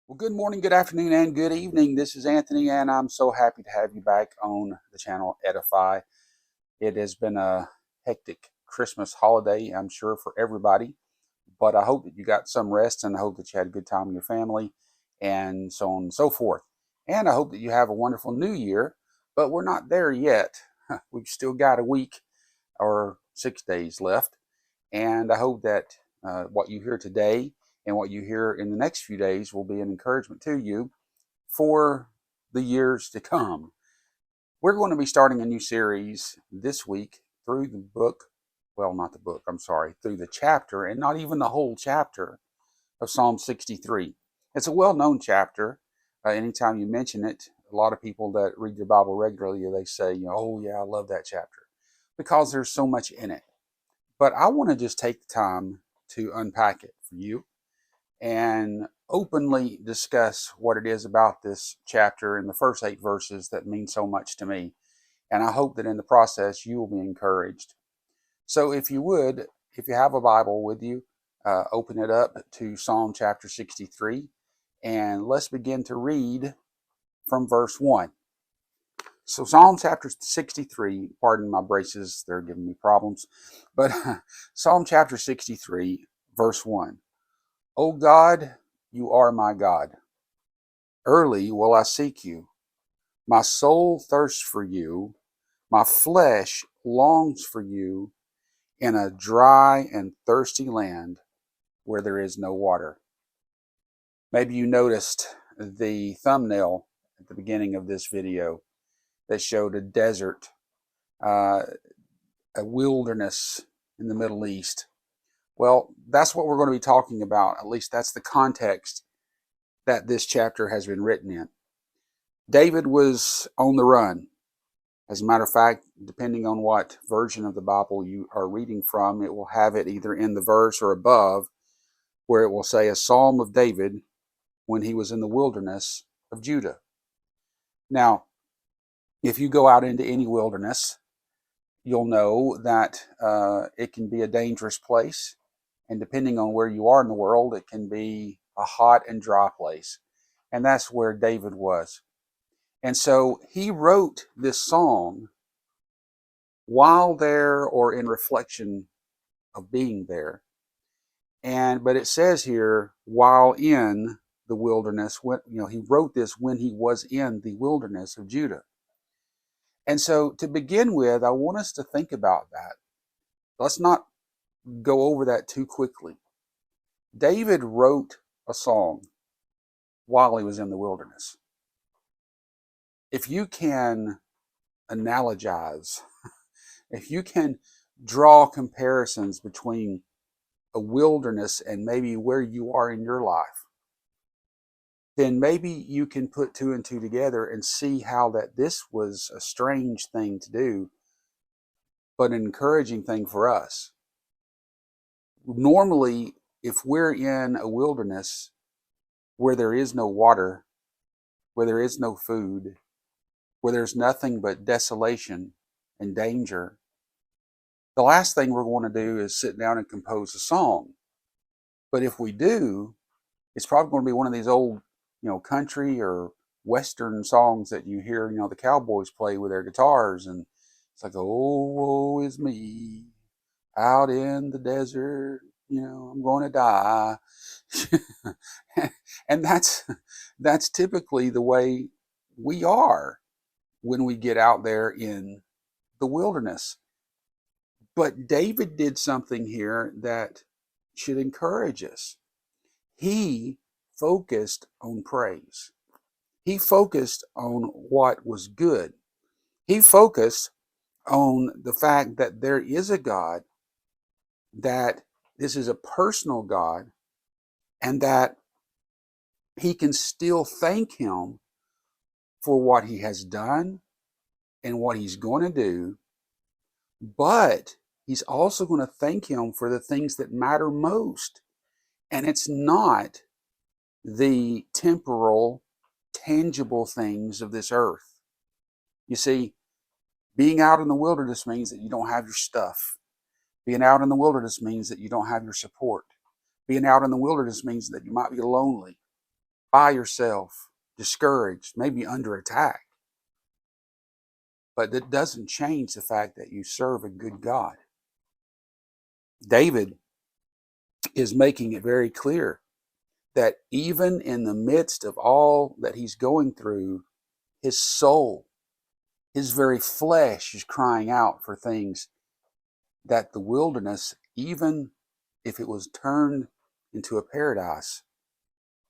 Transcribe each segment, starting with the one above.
Well, good morning, good afternoon, and good evening. This is Anthony, and I'm so happy to have you back on the channel Edify. It has been a hectic Christmas holiday, I'm sure, for everybody, but I hope that you got some rest and I hope that you had a good time with your family and so on and so forth. And I hope that you have a wonderful new year, but we're not there yet. We've still got a week or 6 days left. And I hope that what you hear today and what you hear in the next few days will be an encouragement to you for the years to come. We're going to be starting a new series this week through the book, well, not the book, I'm sorry, through the chapter, and not even the whole chapter of Psalm 63. It's a well known chapter. Anytime you mention it, a lot of people that read their Bible regularly, they say, oh, yeah, I love that chapter because there's so much in it. But I want to just take the time to unpack it for you and openly discuss what it is about this chapter in the first 8 verses that mean so much to me. And I hope that in the process you will be encouraged. So, if you would, if you have a Bible with you, open it up to Psalm chapter 63 and let's begin to read from verse 1. So, Psalm chapter 63, pardon my braces, they're giving me problems, but Psalm chapter 63, verse 1. O God, you are my God. Early will I seek you. My soul thirsts for you. My flesh longs for you in a dry and thirsty land where there is no water. Maybe you noticed the thumbnail at the beginning of this video that showed a desert, uh, a wilderness in the Middle East. Well, that's what we're going to be talking about. At least that's the context that this chapter has been written in. David was on the run. As a matter of fact, depending on what version of the Bible you are reading from, it will have it either in the verse or above, where it will say a Psalm of David when he was in the wilderness of Judah. Now, if you go out into any wilderness, you'll know that it can be a dangerous place. And depending on where you are in the world, it can be a hot and dry place. And that's where David was. And so he wrote this song while there or in reflection of being there. But it says here, while in the wilderness, he wrote this when he was in the wilderness of Judah. And so to begin with, I want us to think about that. Let's not go over that too quickly. David wrote a song while he was in the wilderness. If you can analogize, if you can draw comparisons between a wilderness and maybe where you are in your life, then maybe you can put two and two together and see how that this was a strange thing to do, but an encouraging thing for us. Normally, if we're in a wilderness where there is no water, where there is no food, where there's nothing but desolation and danger, the last thing we're going to do is sit down and compose a song. But if we do, it's probably going to be one of these old, country or Western songs that you hear, the cowboys play with their guitars. And it's like, oh, woe is me out in the desert, I'm going to die. And that's typically the way we are when we get out there in the wilderness. But David did something here that should encourage us. He focused on praise. He focused on what was good. He focused on the fact that there is a God, that this is a personal God, and that he can still thank him for what he has done and what he's going to do, but he's also going to thank him for the things that matter most. And it's not the temporal, tangible things of this earth. You see, being out in the wilderness means that you don't have your stuff. Being out in the wilderness means that you don't have your support. Being out in the wilderness means that you might be lonely. by yourself, discouraged, maybe under attack. But that doesn't change the fact that you serve a good God. David is making it very clear that even in the midst of all that he's going through, his soul, his very flesh is crying out for things that the wilderness, even if it was turned into a paradise,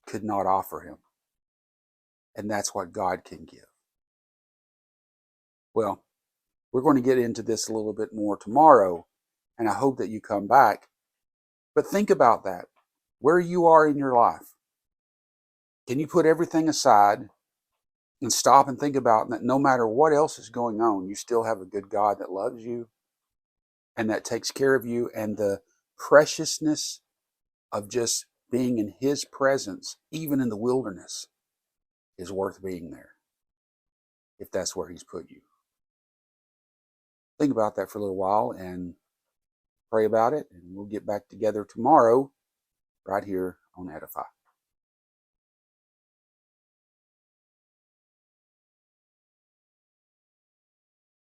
could not offer him. And that's what God can give. Well, we're going to get into this a little bit more tomorrow, and I hope that you come back. But think about that. Where you are in your life. Can you put everything aside and stop and think about that no matter what else is going on, you still have a good God that loves you and that takes care of you, and the preciousness of just being in His presence, even in the wilderness, is worth being there if that's where He's put you. Think about that for a little while and pray about it, and we'll get back together tomorrow right here on Edify.